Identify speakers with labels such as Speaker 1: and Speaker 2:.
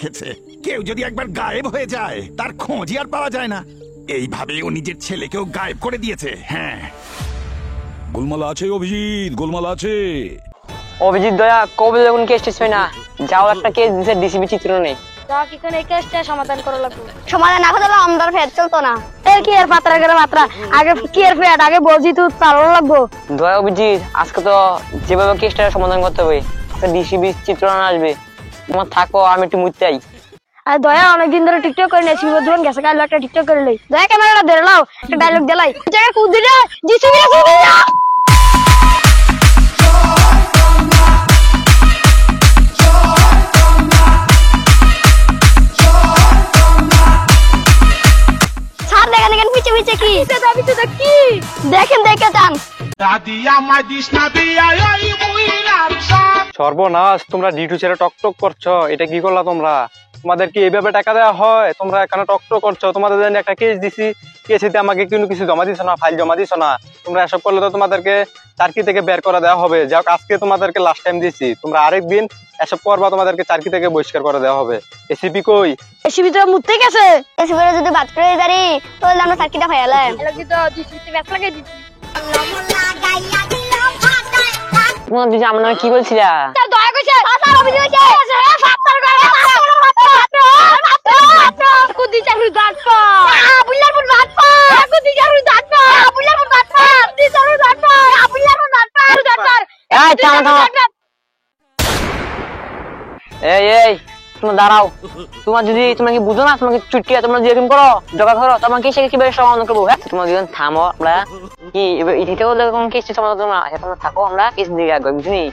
Speaker 1: রেখেছে। কেউ যদি একবার গায়েব হয়ে যায় তার খোঁজই আর পাওয়া যায় না। এইভাবে ও নিজের ছেলেকেও গায়েব করে দিয়েছে। হ্যাঁ,
Speaker 2: গোলমাল আছে অভিজিৎ, গোলমাল আছে।
Speaker 3: অভিজিৎ দয়া কবে যখন কেস টেস হয় না, যাও একটা কেস দিছে ডিসিবি চিত্র নেই।
Speaker 4: সমাধান না করলে আমাদের ফেট চলতো না। কি এর পাত্রা করে মাত্রা আগে কি এর ফেট আগে বলছি তো চালানো লাগবো।
Speaker 3: দয়া অভিজিৎ আজকে তো যেভাবে কেসটা সমাধান করতে হবে, একটা ডিসিবি চিত্র আসবে। তোমার থাকো, আমি একটু মুইতে আই।
Speaker 4: আর দয়া অনেকদিন ধরে টিকটক করে নেছি, যখন গেছে কাল একটা টিকটক করে লই। দয়া ক্যামেরাটা ধরে লাও, একটা ডায়লগ দিলাই। জায়গা কুদ দিলে জিসিবি রে কুদ দিলা। স্যার দেখেন দেখেন পিছে পিছে কি কি দেখেন দেখে যান।
Speaker 5: সর্বনাশ, তোমরা ডিটু ছেড়ে টকটক করছো, এটা কি করলা তোমরা? তোমাদের কি এইভাবে টাকা দেওয়া হয়? তোমরা এখানে টকটক করছো, তোমাদের জন্য একটা কেস দিছি, কেসিতে আমাকে কিন্তু কিছু জমা দিছো না, ফাইল জমা দিছো না। তোমরা এসব করলে তো তোমাদেরকে চাকরি থেকে বের করে দেওয়া হবে। যাক, আজকে তোমাদেরকে লাস্ট টাইম দিছি, তোমরা আরেকদিন এসব করবা, তোমাদেরকে চাকরি থেকে বহিষ্কার করে দেওয়া হবে। এসিপি কই?
Speaker 4: এসিবি তো মুততে গেছে। এসিবি যদি বাদ করে দাঁড়ি তাহলে আমরা চাকরিটা ফাইলাম। এলাকি তো ডিসিতে ব্যাপ লাগাই দিছি।
Speaker 3: তোমার দিদি আমার নামে কি বলছিলা?
Speaker 4: দয়া কইছে স্যার অভিযোগ হইছে ফাত্তার করে কুদি চাকরি দাঁত পা বুল্লার পুর দাঁত পা কুদি চাকরি দাঁত পা বুল্লার পুর দাঁত পা কুদি চাকরি দাঁত পা বুল্লার পুর দাঁত পা দাঁত পা।
Speaker 3: এই থামো থামো, এই তোমরা দাঁড়াও। তোমার যদি তোমরা কি বুঝো না, তোমাকে চুটকিয়া তোমরা যেরকম করো জগা করো, তোমাকে সে কিভাবে সমাধান করবো? হ্যাঁ, তোমরা দুজন থামো। আমরা কি এটাও কোন কেস সমাধান না, তোমরা থাকো, আমরা কেস দিকে আগে বুঝিনি।